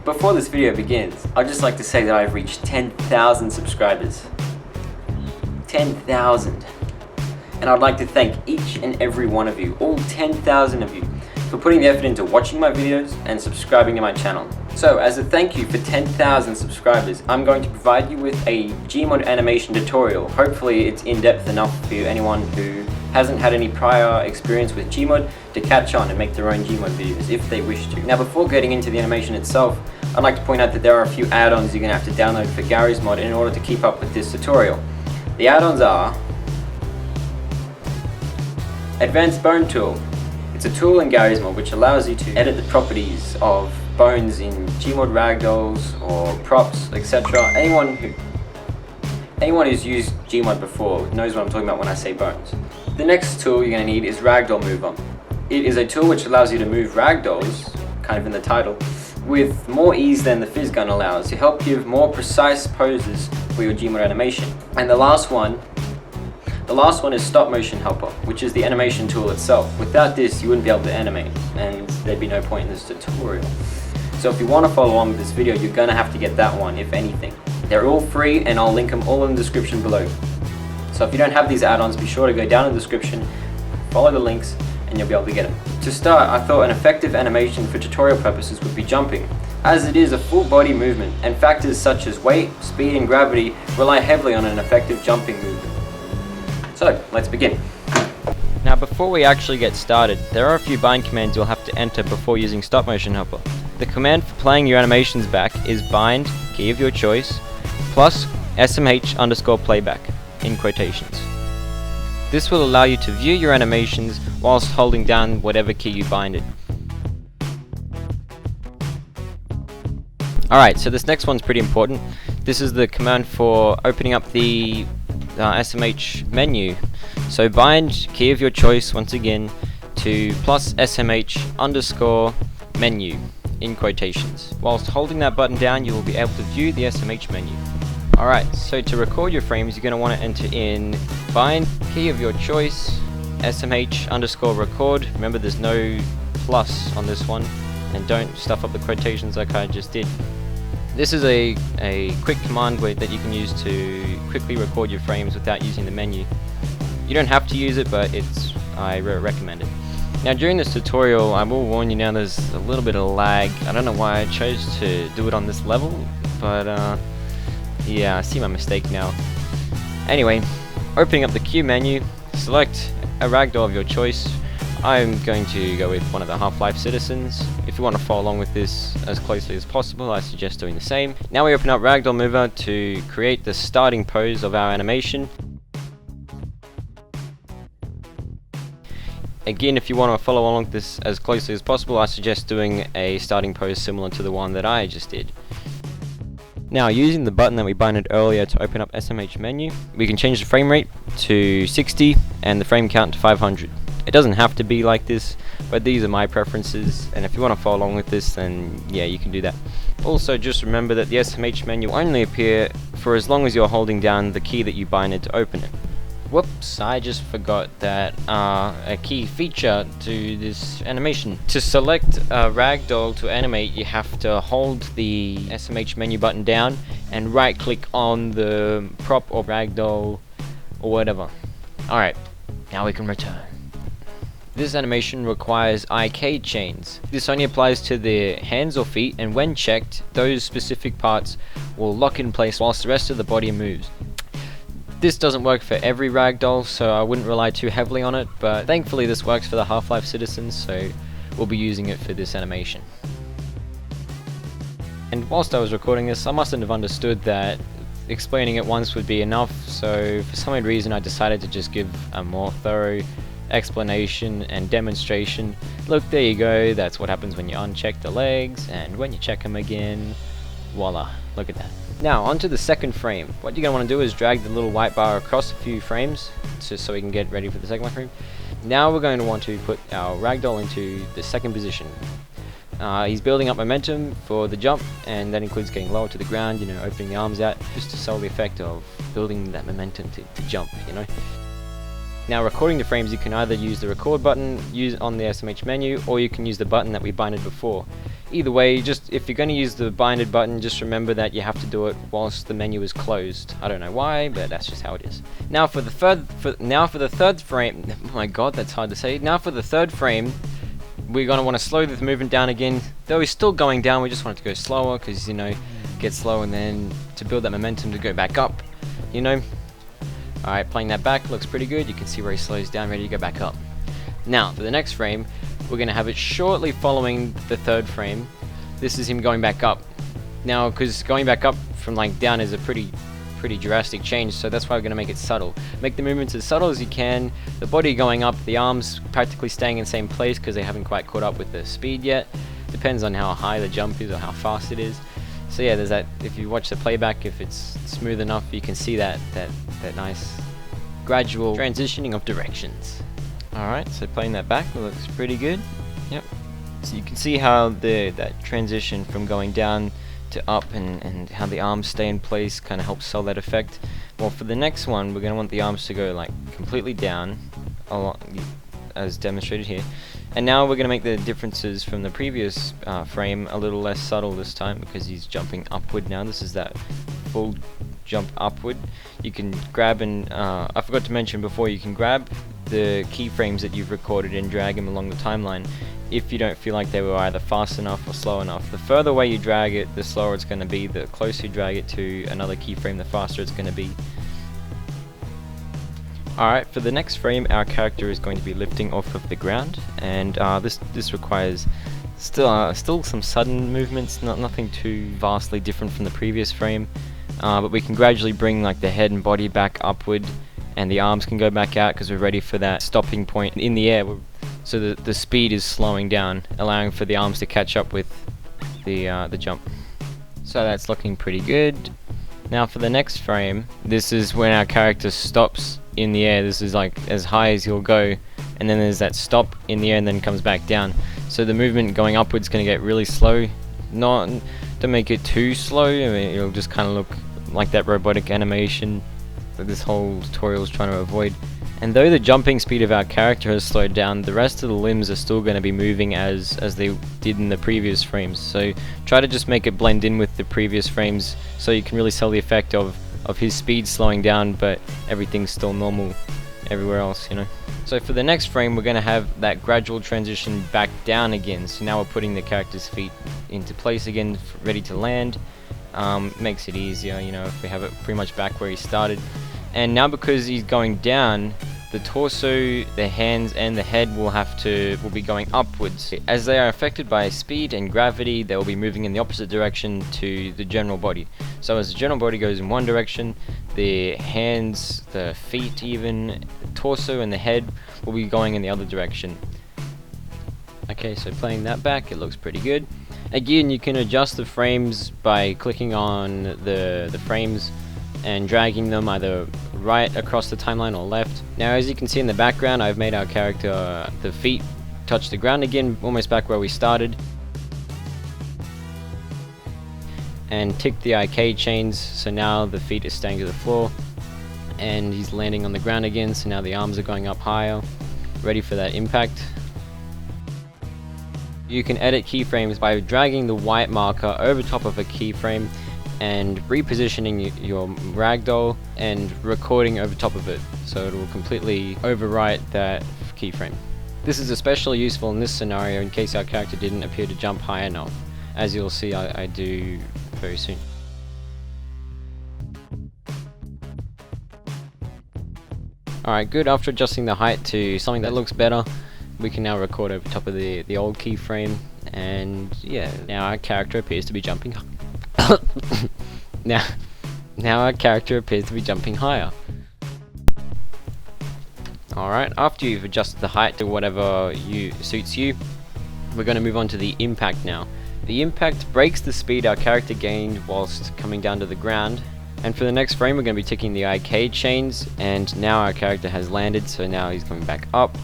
Before this video begins, I'd just like to say that I've reached 10,000 subscribers. 10,000. And I'd like to thank each and every one of you, all 10,000 of you, for putting the effort into watching my videos and subscribing to my channel. So as a thank you for 10,000 subscribers, I'm going to provide you with a Gmod animation tutorial. Hopefully it's in-depth enough for anyone who hasn't had any prior experience with Gmod to catch on and make their own Gmod videos if they wish to. Now before getting into the animation itself, I'd like to point out that there are a few add-ons you're going to have to download for Gmod in order to keep up with this tutorial. The add-ons are Advanced Bone Tool. It's a tool in Gmod which allows you to edit the properties of bones in Gmod ragdolls or props, etc. Anyone who's used Gmod before knows what I'm talking about when I say bones. The next tool you're going to need is Ragdoll Mover. It is a tool which allows you to move ragdolls, kind of in the title, with more ease than the Phys gun allows to help give more precise poses for your Gmod animation. And the last one is Stop Motion Helper, which is the animation tool itself. Without this, you wouldn't be able to animate, and there'd be no point in this tutorial. So if you want to follow along with this video, you're going to have to get that one, if anything. They're all free, and I'll link them all in the description below. So if you don't have these add-ons, be sure to go down in the description, follow the links, and you'll be able to get them. To start, I thought an effective animation for tutorial purposes would be jumping, as it is a full body movement, and factors such as weight, speed, and gravity rely heavily on an effective jumping movement. So, let's begin. Now before we actually get started, there are a few bind commands you'll have to enter before using Stop Motion Helper. The command for playing your animations back is bind, key of your choice, plus SMH_playback, in quotations. This will allow you to view your animations whilst holding down whatever key you binded. Alright, so this next one's pretty important. This is the command for opening up the SMH menu. So bind key of your choice once again to plus SMH_menu in quotations. Whilst holding that button down, you will be able to view the SMH menu. Alright, so to record your frames, you're going to want to enter in bind key of your choice SMH_record. Remember, there's no plus on this one, and don't stuff up the quotations like I just did. This is a quick command that you can use to quickly record your frames without using the menu. You don't have to use it, but I recommend it. Now during this tutorial, I will warn you now, there's a little bit of lag. I don't know why I chose to do it on this level, but yeah, I see my mistake now. Anyway, opening up the Q menu, select a ragdoll of your choice. I'm going to go with one of the Half-Life Citizens. If you want to follow along with this as closely as possible, I suggest doing the same. Now we open up Ragdoll Mover to create the starting pose of our animation. Again, if you want to follow along with this as closely as possible, I suggest doing a starting pose similar to the one that I just did. Now, using the button that we binded earlier to open up SMH menu, we can change the frame rate to 60 and the frame count to 500. It doesn't have to be like this, but these are my preferences, and if you want to follow along with this, then yeah, you can do that. Also, just remember that the SMH menu will only appear for as long as you're holding down the key that you binded to open it. Whoops, I just forgot that a key feature to this animation. To select a ragdoll to animate, you have to hold the SMH menu button down and right click on the prop or ragdoll or whatever. Alright, now we can return. This animation requires IK chains. This only applies to the hands or feet, and when checked, those specific parts will lock in place whilst the rest of the body moves. This doesn't work for every ragdoll, so I wouldn't rely too heavily on it, but thankfully this works for the Half-Life Citizens, so we'll be using it for this animation. And whilst I was recording this, I mustn't have understood that explaining it once would be enough, so for some odd reason I decided to just give a more thorough explanation and demonstration. Look, there you go, that's what happens when you uncheck the legs, and when you check them again, voila, look at that. Now onto the second frame. What you're going to want to do is drag the little white bar across a few frames just so we can get ready for the second frame. Now we're going to want to put our ragdoll into the second position. He's building up momentum for the jump, and that includes getting lower to the ground, you know, opening the arms out, just to sell the effect of building that momentum to jump, you know. Now recording the frames, you can either use the record button on the SMH menu, or you can use the button that we binded before. Either way, just if you're going to use the binded button, just remember that you have to do it whilst the menu is closed. I don't know why, but that's just how it is. Now for the third frame, oh my god, that's hard to say. Now for the third frame, we're going to want to slow the movement down again. Though he's still going down, we just want it to go slower, because, you know, get slow and then to build that momentum to go back up, you know. Alright, playing that back looks pretty good. You can see where he slows down, ready to go back up. Now, for the next frame, we're going to have it shortly following the third frame. This is him going back up. Now, because going back up from like down is a pretty drastic change, so that's why we're going to make it subtle. Make the movements as subtle as you can. The body going up, the arms practically staying in the same place because they haven't quite caught up with the speed yet. Depends on how high the jump is or how fast it is. So yeah, there's that. If you watch the playback, if it's smooth enough, you can see that nice gradual transitioning of directions. Alright, so playing that back looks pretty good. Yep. So you can see how that transition from going down to up and how the arms stay in place kind of helps sell that effect. Well, for the next one, we're going to want the arms to go like completely down, as demonstrated here. And now we're going to make the differences from the previous frame a little less subtle this time, because he's jumping upward now. This is that full jump upward. You can grab and I forgot to mention before, you can grab the keyframes that you've recorded and drag them along the timeline if you don't feel like they were either fast enough or slow enough. The further away you drag it, the slower it's going to be. The closer you drag it to another keyframe, the faster it's going to be. Alright, for the next frame, our character is going to be lifting off of the ground, and this requires still some sudden movements, nothing too vastly different from the previous frame, but we can gradually bring like the head and body back upward, and the arms can go back out because we're ready for that stopping point in the air. So the speed is slowing down, allowing for the arms to catch up with the jump. So that's looking pretty good. Now for the next frame, this is when our character stops in the air. This is like as high as he'll go, and then there's that stop in the air and then comes back down. So the movement going upwards is going to get really slow. Not to make it too slow, I mean, it'll just kind of look like that robotic animation that this whole tutorial is trying to avoid. And though the jumping speed of our character has slowed down, the rest of the limbs are still going to be moving as they did in the previous frames. So try to just make it blend in with the previous frames so you can really sell the effect of his speed slowing down, but everything's still normal everywhere else, you know. So for the next frame, we're going to have that gradual transition back down again. So now we're putting the character's feet into place again, ready to land. Makes it easier, you know, if we have it pretty much back where he started. And now because he's going down, the torso, the hands and the head will be going upwards. As they are affected by speed and gravity, they will be moving in the opposite direction to the general body. So as the general body goes in one direction, the hands, the feet even, the torso and the head will be going in the other direction. Okay, so playing that back, it looks pretty good. Again, you can adjust the frames by clicking on the frames and dragging them either right across the timeline or left. Now as you can see in the background, I've made our character, the feet touch the ground again, almost back where we started. And tick the arcade chains, so now the feet are staying to the floor. And he's landing on the ground again, so now the arms are going up higher, ready for that impact. You can edit keyframes by dragging the white marker over top of a keyframe and repositioning your ragdoll and recording over top of it, so it will completely overwrite that keyframe. This is especially useful in this scenario in case our character didn't appear to jump high enough, as you'll see I do very soon. Alright, good. After adjusting the height to something that looks better, we can now record over top of the old keyframe, and yeah, now our character appears to be jumping now our character appears to be jumping higher. Alright, after you've adjusted the height to whatever suits you, we're going to move on to the impact now. The impact breaks the speed our character gained whilst coming down to the ground. And for the next frame, we're going to be ticking the arcade chains, and now our character has landed, so now he's coming back up.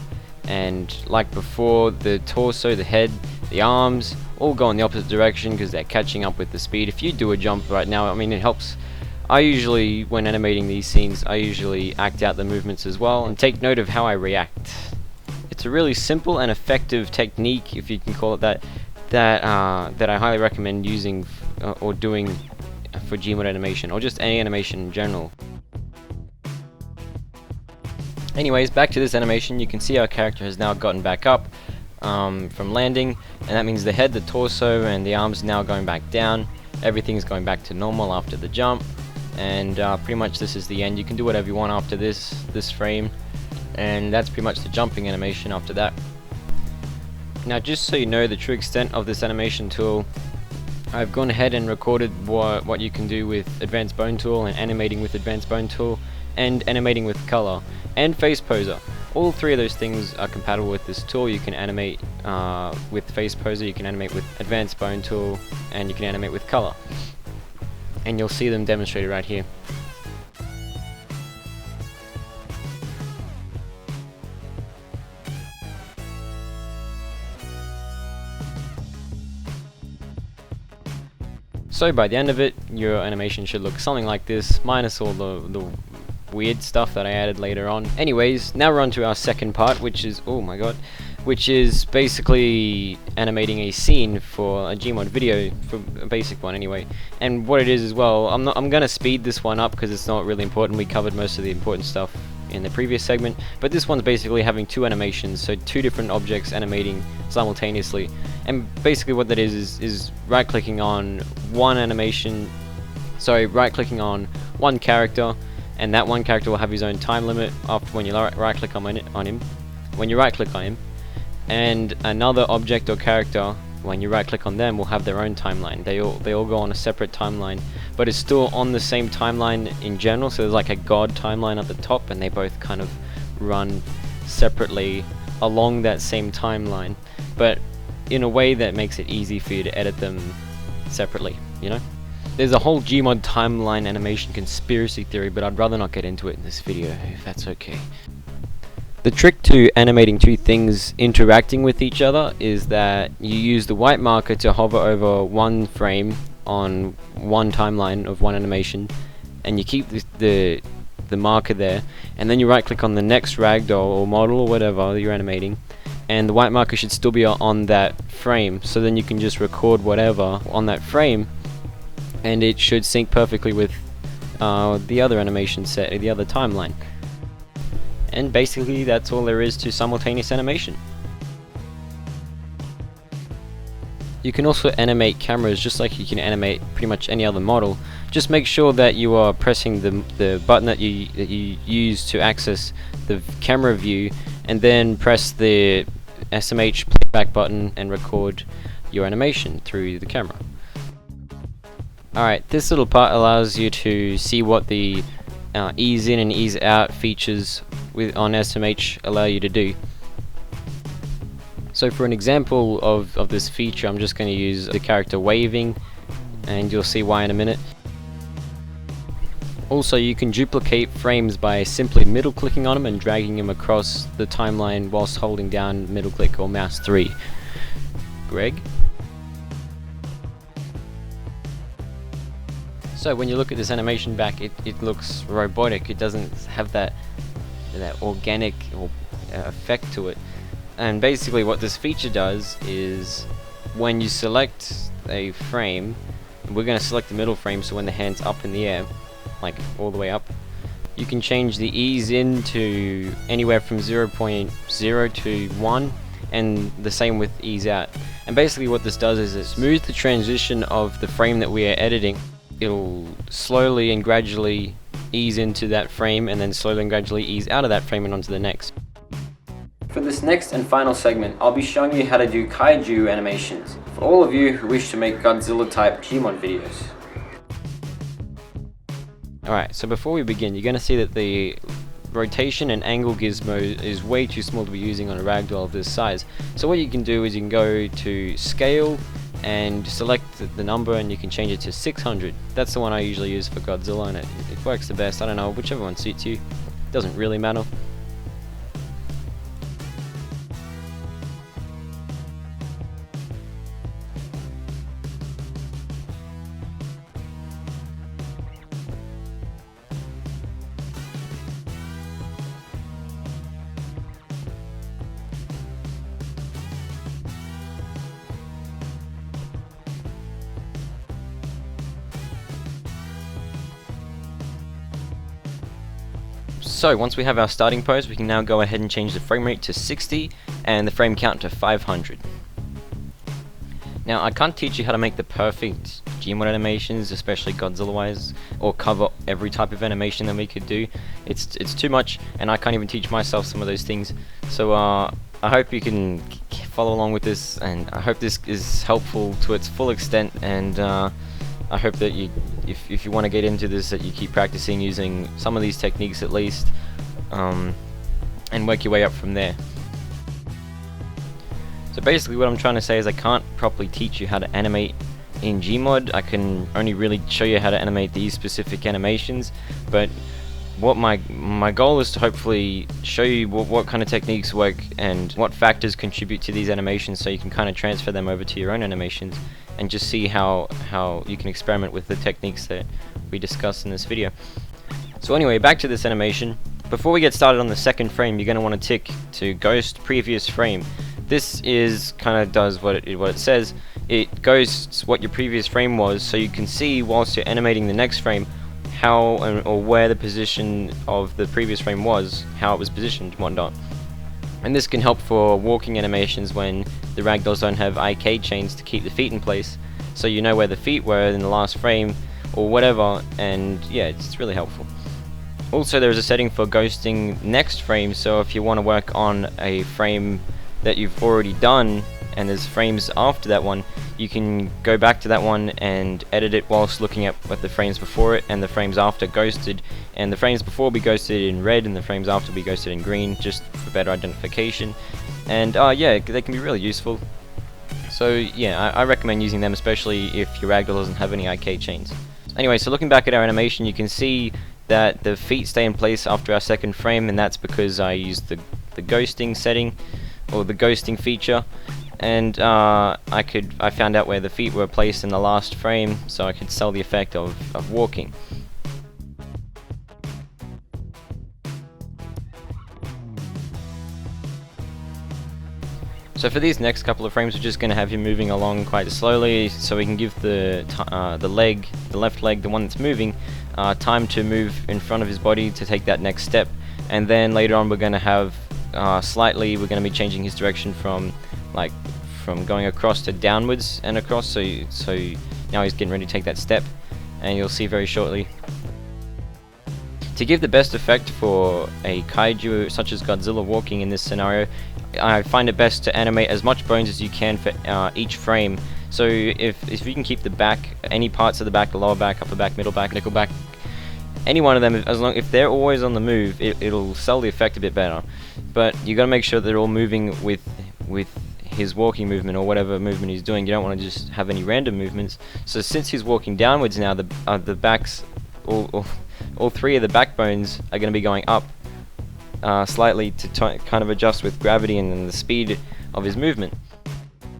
And like before, the torso, the head, the arms all go in the opposite direction because they're catching up with the speed. If you do a jump right now, I mean, it helps. I usually, when animating these scenes, I usually act out the movements as well and take note of how I react. It's a really simple and effective technique, if you can call it that that I highly recommend using or doing for Gmod animation, or just any animation in general. Anyways, back to this animation. You can see our character has now gotten back up from landing, and that means the head, the torso, and the arms now going back down. Everything's going back to normal after the jump, and pretty much this is the end. You can do whatever you want after this frame, and that's pretty much the jumping animation after that. Now, just so you know the true extent of this animation tool, I've gone ahead and recorded what you can do with Advanced Bone Tool, and animating with Advanced Bone Tool, and animating with color, and face poser. All three of those things are compatible with this tool. You can animate with face poser, you can animate with Advanced Bone Tool, and you can animate with color. And you'll see them demonstrated right here. So by the end of it, your animation should look something like this, minus all the weird stuff that I added later on. Anyways, now we're on to our second part, which is, oh my god, which is basically animating a scene for a Gmod video, for a basic one anyway. And what it is as well, I'm gonna speed this one up because it's not really important. We covered most of the important stuff in the previous segment, but this one's basically having two animations, so two different objects animating simultaneously. And basically what that is right clicking on one animation, sorry, right clicking on one character, and that one character will have his own time limit after when you right click on him, when you right click on him, and another object or character, when you right click on them, will have their own timeline. They all go on a separate timeline, but it's still on the same timeline in general. So there's like a god timeline at the top, and they both kind of run separately along that same timeline, but in a way that makes it easy for you to edit them separately, you know? There's a whole Gmod timeline animation conspiracy theory, but I'd rather not get into it in this video, if that's okay. The trick to animating two things interacting with each other is that you use the white marker to hover over one frame on one timeline of one animation, and you keep the marker there, and then you right click on the next ragdoll or model or whatever you're animating, and the white marker should still be on that frame, so then you can just record whatever on that frame, and it should sync perfectly with the other animation set, the other timeline. And basically that's all there is to simultaneous animation. You can also animate cameras just like you can animate pretty much any other model. Just make sure that you are pressing the button that you use to access the camera view, and then press the SMH playback button and record your animation through the camera. Alright, this little part allows you to see what the ease in and ease out features on SMH allow you to do. So for an example of this feature, I'm just going to use the character waving, and you'll see why in a minute. Also, you can duplicate frames by simply middle clicking on them and dragging them across the timeline whilst holding down middle click or mouse 3. Greg? So when you look at this animation back, it looks robotic. It doesn't have that organic effect to it. And basically what this feature does is, when you select a frame, we're going to select the middle frame, so when the hand's up in the air, like all the way up, you can change the ease in to anywhere from 0.0 to 1, and the same with ease out. And basically what this does is it smooths the transition of the frame that we are editing. It'll slowly and gradually ease into that frame, and then slowly and gradually ease out of that frame and onto the next. For this next and final segment, I'll be showing you how to do Kaiju animations for all of you who wish to make Godzilla type Gmod videos. Alright, so before we begin, you're going to see that the rotation and angle gizmo is way too small to be using on a ragdoll of this size. So what you can do is you can go to scale and select the number, and you can change it to 600. That's the one I usually use for Godzilla, and it works the best. I don't know, whichever one suits you. Doesn't really matter. So once we have our starting pose, we can now go ahead and change the frame rate to 60 and the frame count to 500. Now I can't teach you how to make the perfect Gmod animations, especially Godzilla wise, or cover every type of animation that we could do. It's too much, and I can't even teach myself some of those things. So I hope you can follow along with this, and I hope this is helpful to its full extent, and I hope that you, if you want to get into this, that you keep practicing using some of these techniques at least, and work your way up from there. So basically what I'm trying to say is I can't properly teach you how to animate in Gmod. I can only really show you how to animate these specific animations, but what my goal is to hopefully show you what kind of techniques work and what factors contribute to these animations, so you can kind of transfer them over to your own animations and just see how you can experiment with the techniques that we discussed in this video. So anyway, back to this animation. Before we get started on the second frame, you're going to want to tick to Ghost Previous Frame. This is kind of does what it says. It ghosts what your previous frame was, so you can see whilst you're animating the next frame how or where the position of the previous frame was, how it was positioned and whatnot. And this can help for walking animations when the ragdolls don't have IK chains to keep the feet in place, so you know where the feet were in the last frame or whatever, and yeah, it's really helpful. Also, there's a setting for ghosting next frame, so if you want to work on a frame that you've already done and there's frames after that one, you can go back to that one and edit it whilst looking at what the frames before it and the frames after ghosted, and the frames before will be ghosted in red and the frames after will be ghosted in green, just for better identification. And yeah, they can be really useful. So yeah, I recommend using them, especially if your ragdoll doesn't have any IK chains. Anyway, so looking back at our animation, you can see that the feet stay in place after our second frame, and that's because I used the ghosting setting, or the ghosting feature, and I found out where the feet were placed in the last frame, so I could sell the effect of walking. So for these next couple of frames, we're just going to have you moving along quite slowly, so we can give the left leg, the one that's moving, time to move in front of his body to take that next step. And then later on we're going to have we're going to be changing his direction from going across to downwards and across, so now he's getting ready to take that step, and you'll see very shortly. To give the best effect for a kaiju such as Godzilla walking in this scenario, I find it best to animate as much bones as you can for each frame. So if you can keep the back, any parts of the back, the lower back, upper back, middle back, nickel back, any one of them, if they're always on the move, it'll sell the effect a bit better. But you got to make sure they're all moving with his walking movement or whatever movement he's doing. You don't want to just have any random movements. So since he's walking downwards now, the backs, all three of the backbones are going to be going up slightly to kind of adjust with gravity and then the speed of his movement.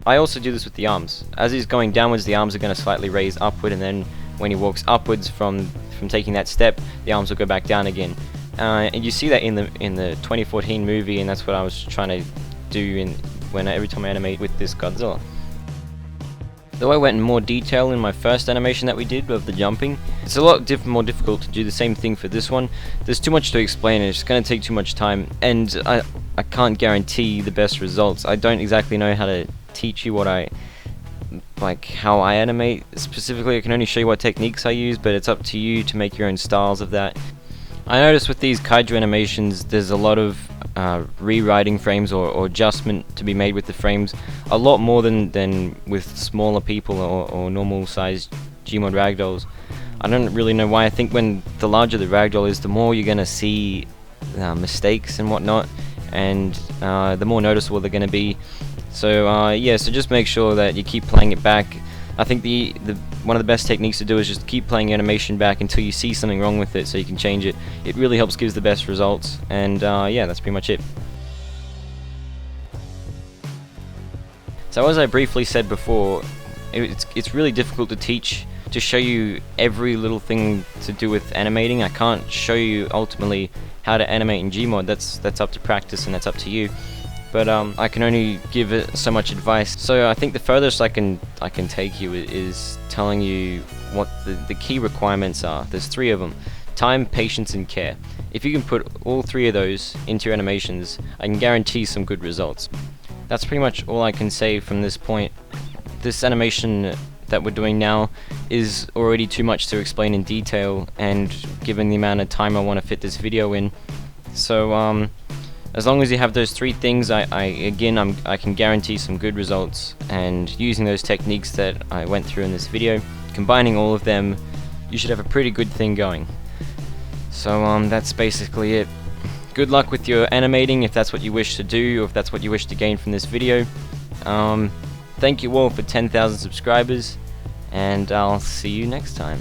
I also do this with the arms. As he's going downwards, the arms are going to slightly raise upward, and then when he walks upwards from taking that step, the arms will go back down again. And you see that in the 2014 movie, and that's what I was trying to do every time I animate with this Godzilla. Though I went in more detail in my first animation that we did of the jumping, it's a lot more difficult to do the same thing for this one. There's too much to explain, and it's going to take too much time, and I can't guarantee the best results. I don't exactly know how to teach you how I animate specifically. I can only show you what techniques I use, but it's up to you to make your own styles of that. I noticed with these kaiju animations, there's a lot of rewriting frames or adjustment to be made with the frames, a lot more than with smaller people or normal sized Gmod ragdolls. I don't really know why. I think when the larger the ragdoll is, the more you're going to see mistakes and whatnot, and the more noticeable they're going to be. So yeah, so just make sure that you keep playing it back. I think one of the best techniques to do is just keep playing animation back until you see something wrong with it, so you can change it. It really helps give the best results, and yeah, that's pretty much it. So as I briefly said before, it's really difficult to show you every little thing to do with animating. I can't show you ultimately how to animate in Gmod. That's up to practice, and that's up to you. But I can only give it so much advice. So I think the furthest I can take you is telling you what the key requirements are. There's 3 of them. time, patience, and care. If you can put all three of those into your animations, I can guarantee some good results. That's pretty much all I can say from this point. This animation that we're doing now is already too much to explain in detail, and given the amount of time I want to fit this video in. So as long as you have those three things, I can guarantee some good results. And using those techniques that I went through in this video, combining all of them, you should have a pretty good thing going. So that's basically it. Good luck with your animating if that's what you wish to do, or if that's what you wish to gain from this video. Thank you all for 10,000 subscribers, and I'll see you next time.